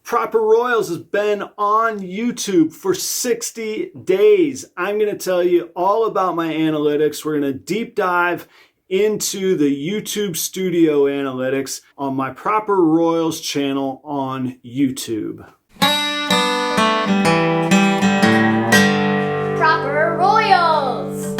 Proper Royals has been on YouTube for 60 days. I'm going to tell you all about my analytics. We're going to deep dive into the YouTube Studio analytics on my Proper Royals channel on YouTube. Proper Royals!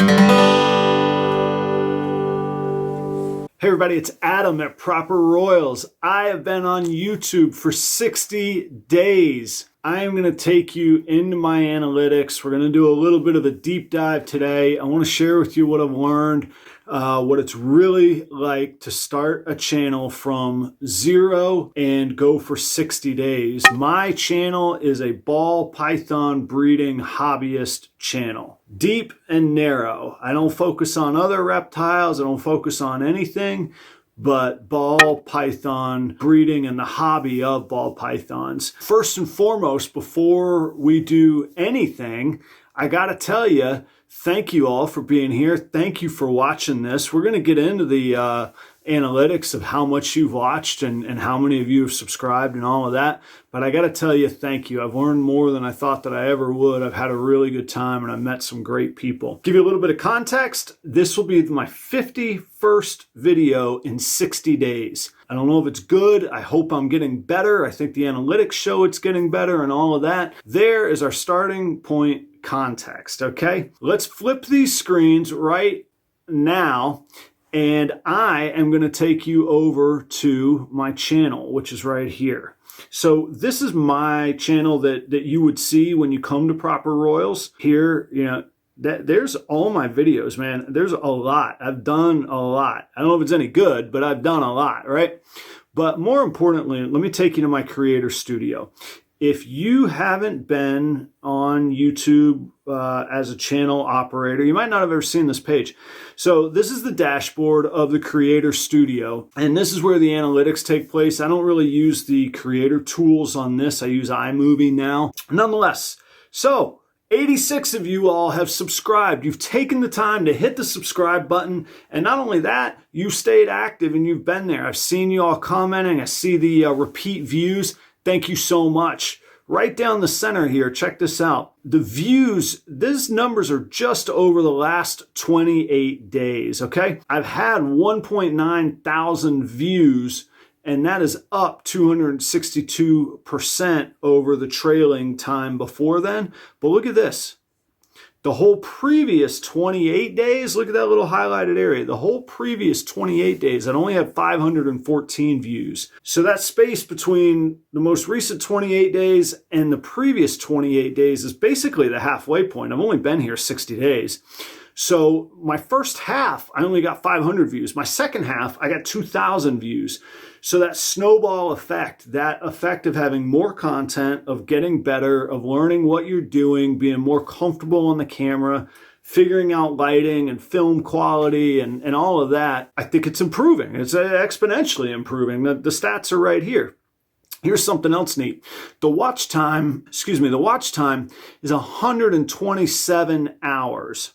Hey everybody, it's Adam at Proper Royals. I have been on YouTube for 60 days. I am going to take you into my analytics. We're going to do a little bit of a deep dive today. I want to share with you what I've learned, what it's really like to start a channel from zero and go for 60 days. My channel is a ball python breeding hobbyist channel. Deep and narrow. I don't focus on other reptiles. I don't focus on anything but ball python breeding and the hobby of ball pythons. First and foremost, before we do anything, I gotta tell you, thank you all for being here. Thank you for watching this. We're gonna get into the analytics of how much you've watched and how many of you have subscribed and all of that. But I gotta tell you, thank you. I've learned more than I thought that I ever would. I've had a really good time and I've met some great people. Give you a little bit of context. This will be my 51st video in 60 days. I don't know if it's good. I hope I'm getting better. I think the analytics show it's getting better and all of that. There is our starting point context, okay? Let's flip these screens right now. And I am going to take you over to my channel, which is right here. So this is my channel that you would see when you come to Proper Royals. Here, you know, there's all my videos, man. There's a lot. I've done a lot. I don't know if it's any good, but I've done a lot, right? But more importantly, let me take you to my Creator Studio. If you haven't been on YouTube as a channel operator, you might not have ever seen this page. So this is the dashboard of the Creator Studio, and this is where the analytics take place. I don't really use the Creator tools on this. I use iMovie now. Nonetheless, so 86 of you all have subscribed. You've taken the time to hit the subscribe button. And not only that, you've stayed active and you've been there. I've seen you all commenting. I see the repeat views. Thank you so much. Right down the center here, check this out. The views, these numbers are just over the last 28 days, okay? I've had 1.9 thousand views, and that is up 262% over the trailing time before then. But look at this. The whole previous 28 days, look at that little highlighted area. The whole previous 28 days, I only had 514 views. So that space between the most recent 28 days and the previous 28 days is basically the halfway point. I've only been here 60 days. So my first half, I only got 500 views. My second half, I got 2,000 views. So that snowball effect, that effect of having more content, of getting better, of learning what you're doing, being more comfortable on the camera, figuring out lighting and film quality and all of that, I think it's improving. It's exponentially improving. The stats are right here. Here's something else neat. The watch time is 127 hours.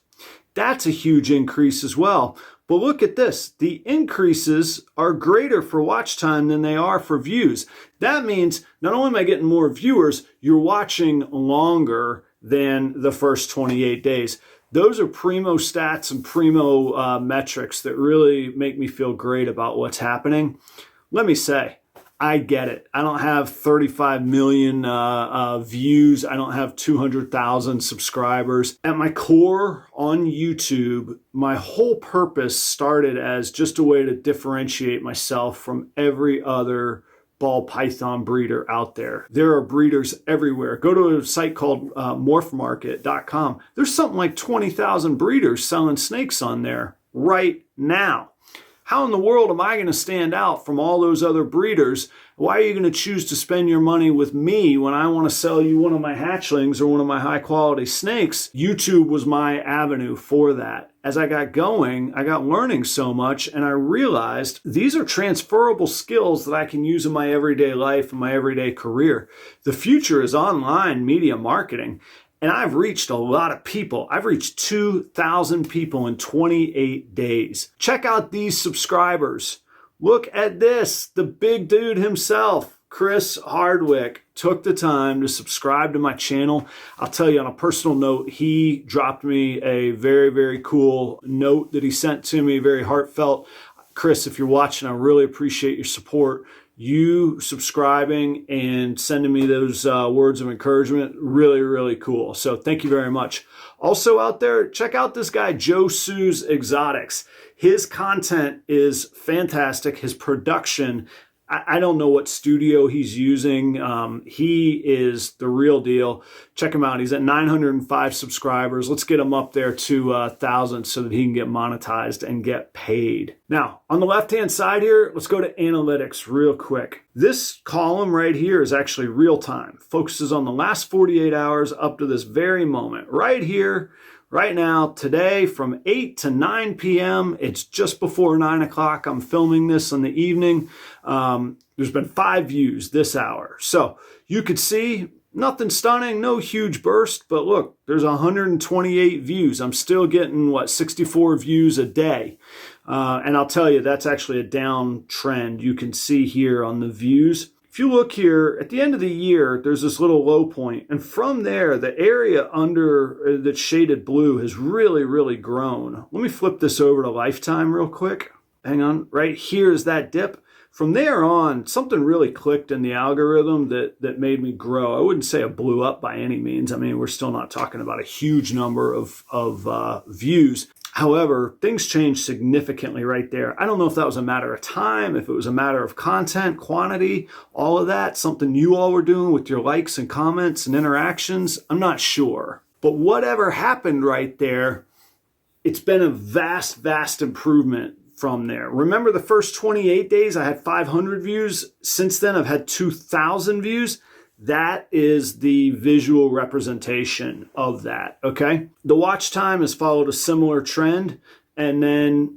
That's a huge increase as well. But look at this. The increases are greater for watch time than they are for views. That means not only am I getting more viewers, you're watching longer than the first 28 days. Those are primo stats and primo metrics that really make me feel great about what's happening. Let me say, I get it. I don't have 35 million views. I don't have 200,000 subscribers. At my core on YouTube, my whole purpose started as just a way to differentiate myself from every other ball python breeder out there. There are breeders everywhere. Go to a site called morphmarket.com. There's something like 20,000 breeders selling snakes on there right now. How in the world am I going to stand out from all those other breeders? Why are you going to choose to spend your money with me when I want to sell you one of my hatchlings or one of my high quality snakes? YouTube was my avenue for that. As I got going, I got learning so much and I realized these are transferable skills that I can use in my everyday life and my everyday career. The future is online media marketing. And I've reached a lot of people. I've reached 2,000 people in 28 days. Check out these subscribers. Look at this, the big dude himself, Chris Hardwick took the time to subscribe to my channel. I'll tell you on a personal note, he dropped me a very, very cool note that he sent to me, very heartfelt. Chris, if you're watching, I really appreciate your support. You subscribing and sending me those words of encouragement, really, really cool. So thank you very much. Also out there, check out this guy, Joe Sue's Exotics. His content is fantastic. His production, I don't know what studio he's using. He is the real deal. Check him out. He's at 905 subscribers. Let's get him up there to 1,000 so that he can get monetized and get paid. Now, on the left-hand side here, let's go to analytics real quick. This column right here is actually real time. Focuses on the last 48 hours up to this very moment. Right here, right now, today from 8 to 9 p.m., it's just before 9 o'clock. I'm filming this in the evening. There's been 5 views this hour. So you could see nothing stunning, no huge burst, but look, there's 128 views. I'm still getting, 64 views a day. And I'll tell you, that's actually a down trend. You can see here on the views. If you look here, at the end of the year, there's this little low point. And from there, the area under that's shaded blue has really, really grown. Let me flip this over to lifetime real quick. Hang on. Right here is that dip. From there on, something really clicked in the algorithm that made me grow. I wouldn't say it blew up by any means. I mean, we're still not talking about a huge number of views. However, things changed significantly right there. I don't know if that was a matter of time, if it was a matter of content, quantity, all of that, something you all were doing with your likes and comments and interactions. I'm not sure. But whatever happened right there, it's been a vast, vast improvement from there. Remember the first 28 days, I had 500 views. Since then, I've had 2,000 views. That is the visual representation of that, okay? The watch time has followed a similar trend. And then,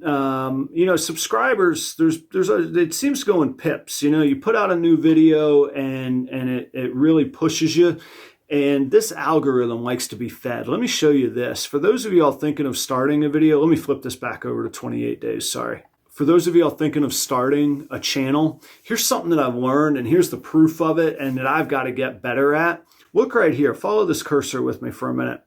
subscribers, it seems to go in pips. You put out a new video and it really pushes you. And this algorithm likes to be fed. Let me show you this. For those of you all thinking of starting a video, let me flip this back over to 28 days, sorry. For those of you all thinking of starting a channel, here's something that I've learned and here's the proof of it and that I've got to get better at. Look right here, follow this cursor with me for a minute.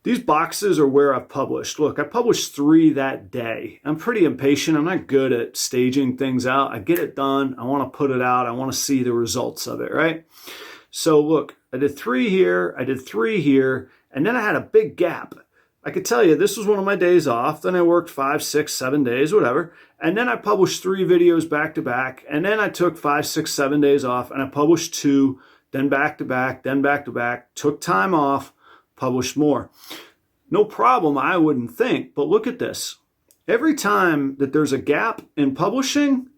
These boxes are where I've published. Look, I published 3 that day. I'm pretty impatient. I'm not good at staging things out. I get it done. I want to put it out. I want to see the results of it, right? So look, I did 3 here, I did 3 here, and then I had a big gap. I could tell you this was one of my days off. Then I worked 5, 6, 7 days, whatever. And then I published 3 videos back to back. And then I took 5, 6, 7 days off and I published 2, then back to back, then back to back, took time off, published more. No problem, I wouldn't think, but look at this. Every time that there's a gap in publishing,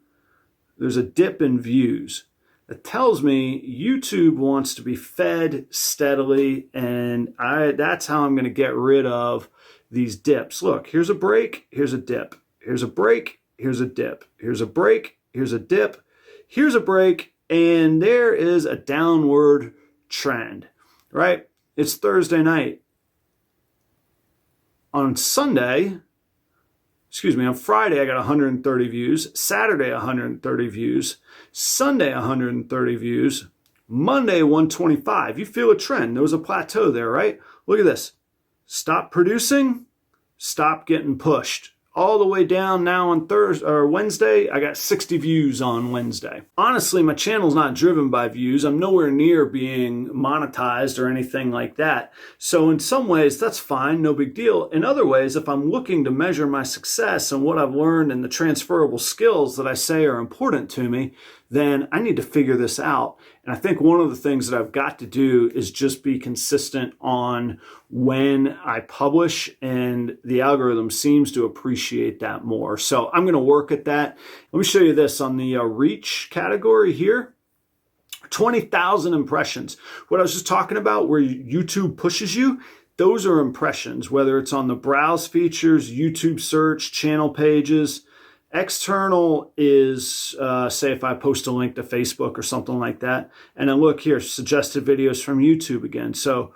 there's a dip in views. It tells me YouTube wants to be fed steadily, and that's how I'm going to get rid of these dips. Look, here's a break, here's a dip. Here's a break, here's a dip. Here's a break, here's a dip. Here's a break, and there is a downward trend, right? It's Thursday night. On Friday, I got 130 views. Saturday, 130 views. Sunday, 130 views. Monday, 125. You feel a trend. There was a plateau there, right? Look at this. Stop producing, stop getting pushed. All the way down now on Wednesday, I got 60 views on Wednesday. Honestly, my channel's not driven by views. I'm nowhere near being monetized or anything like that. So in some ways, that's fine, no big deal. In other ways, if I'm looking to measure my success and what I've learned and the transferable skills that I say are important to me, then I need to figure this out. And I think one of the things that I've got to do is just be consistent on when I publish, and the algorithm seems to appreciate that more. So I'm going to work at that. Let me show you this on the reach category here. 20,000 impressions. What I was just talking about where YouTube pushes you, those are impressions, whether it's on the browse features, YouTube search, channel pages. External is, say if I post a link to Facebook or something like that. And then look here, suggested videos from YouTube again. So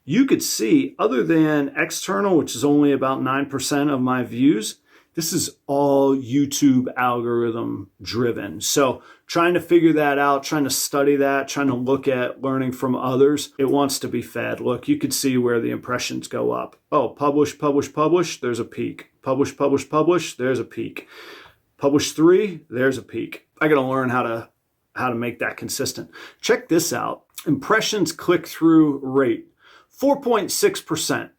you could see, other than external, which is only about 9% of my views, This is all YouTube algorithm driven. So trying to figure that out, trying to study that, trying to look at learning from others, it wants to be fed. Look, you could see where the impressions go up. Oh, publish, publish, publish, there's a peak. Publish, publish, publish, there's a peak. Publish 3, there's a peak. I got to learn how to make that consistent. Check this out. Impressions click-through rate, 4.6%.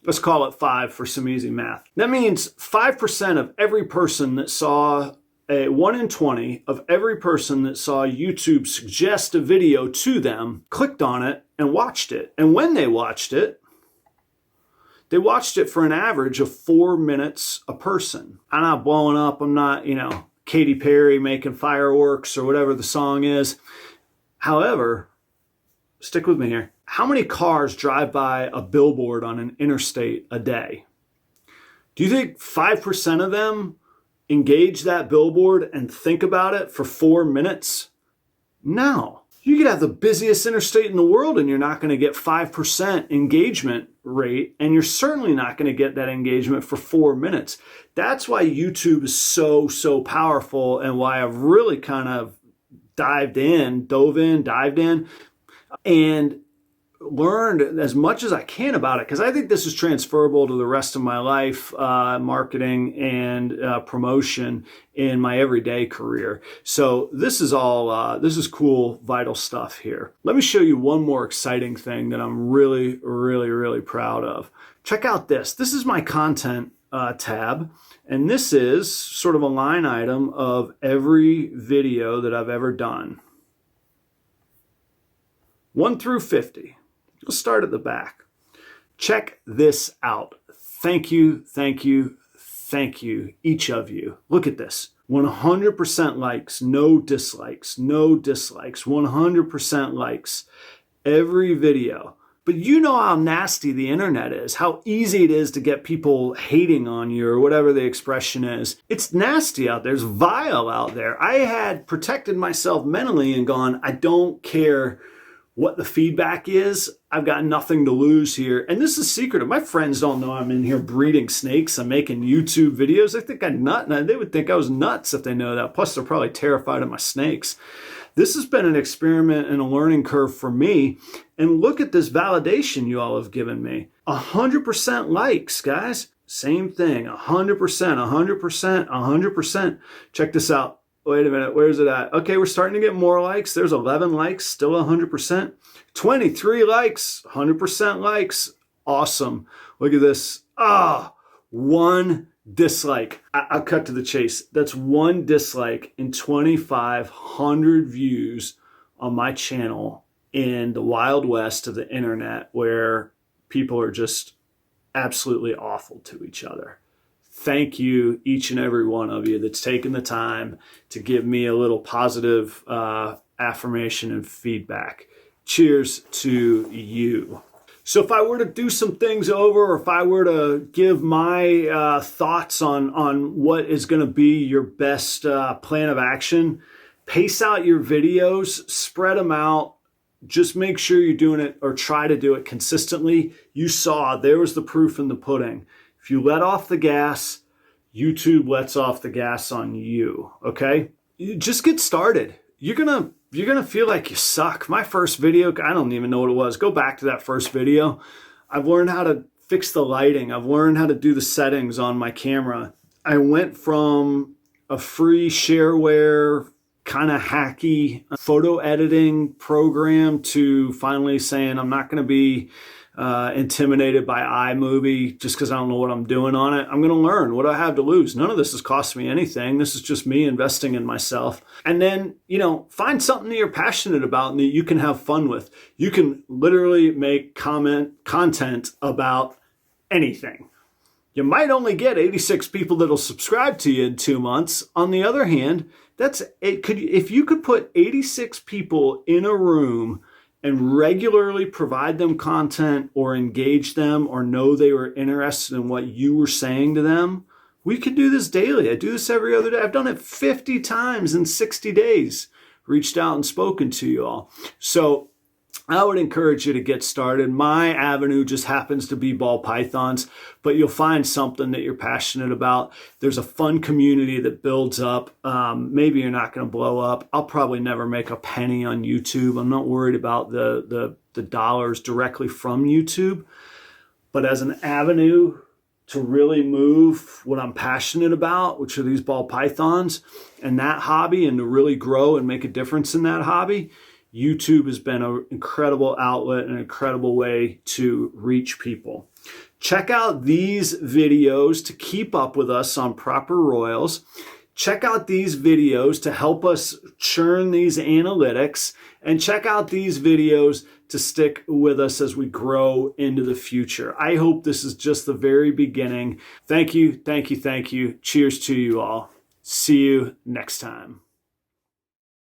Let's call it 5 for some easy math. That means 5% of every person that saw 1 in 20 of every person that saw YouTube suggest a video to them clicked on it and watched it. And when they watched it for an average of 4 minutes a person. I'm not blowing up. I'm not, Katy Perry making fireworks or whatever the song is. However, stick with me here. How many cars drive by a billboard on an interstate a day? Do you think 5% of them engage that billboard and think about it for 4 minutes? No. You could have the busiest interstate in the world and you're not going to get 5% engagement rate, and you're certainly not going to get that engagement for 4 minutes. That's why YouTube is so powerful, and why I've really kind of dived in, and learned as much as I can about it, because I think this is transferable to the rest of my life, marketing and promotion in my everyday career. So this is all, this is cool, vital stuff here. Let me show you one more exciting thing that I'm really proud of. Check out this. This is my content tab, and this is sort of a line item of every video that I've ever done. 1 through 50. Let's start at the back. Check this out. Thank you, each of you. Look at this. 100% likes, no dislikes, 100% likes. Every video. But you know how nasty the internet is, how easy it is to get people hating on you or whatever the expression is. It's nasty out there. It's vile out there. I had protected myself mentally and gone, I don't care what the feedback is. I've got nothing to lose here. And this is secretive. My friends don't know I'm in here breeding snakes. I'm making YouTube videos. They think I'm nuts. They would think I was nuts if they know that. Plus, they're probably terrified of my snakes. This has been an experiment and a learning curve for me. And look at this validation you all have given me. 100% likes, guys. Same thing. 100%, 100%, 100%. Check this out. Wait a minute, where's it at? Okay, we're starting to get more likes. There's 11 likes, still 100%. 23 likes, 100% likes. Awesome. Look at this. 1 dislike. I'll cut to the chase. That's 1 dislike in 2,500 views on my channel in the Wild West of the internet, where people are just absolutely awful to each other. Thank you, each and every one of you that's taken the time to give me a little positive affirmation and feedback. Cheers to you. So if I were to do some things over, or if I were to give my thoughts on what is going to be your best plan of action, pace out your videos, spread them out. Just make sure you're doing it, or try to do it consistently. You saw there was the proof in the pudding. If you let off the gas, YouTube lets off the gas on you, okay? You just get started. You're gonna feel like you suck. My first video, I don't even know what it was. Go back to that first video. I've learned how to fix the lighting. I've learned how to do the settings on my camera. I went from a free shareware, kind of hacky photo editing program to finally saying I'm not gonna be intimidated by iMovie just because I don't know what I'm doing on it. I'm going to learn. What do I have to lose? None of this has cost me anything. This is just me investing in myself. And then, find something that you're passionate about and that you can have fun with. You can literally make content about anything. You might only get 86 people that'll subscribe to you in 2 months. On the other hand, if you could put 86 people in a room and regularly provide them content, or engage them, or know they were interested in what you were saying to them, we could do this daily. I do this every other day. I've done it 50 times in 60 days, reached out and spoken to you all. So I would encourage you to get started. My avenue just happens to be ball pythons, but you'll find something that you're passionate about. There's a fun community that builds up. Maybe you're not going to blow up. I'll probably never make a penny on YouTube. I'm not worried about the dollars directly from YouTube, but as an avenue to really move what I'm passionate about, which are these ball pythons and that hobby, and to really grow and make a difference in that hobby, YouTube has been an incredible outlet, an incredible way to reach people. Check out these videos to keep up with us on Proper Royals. Check out these videos to help us churn these analytics, and check out these videos to stick with us as we grow into the future. I hope this is just the very beginning. Thank you, thank you, thank you. Cheers to you all. See you next time.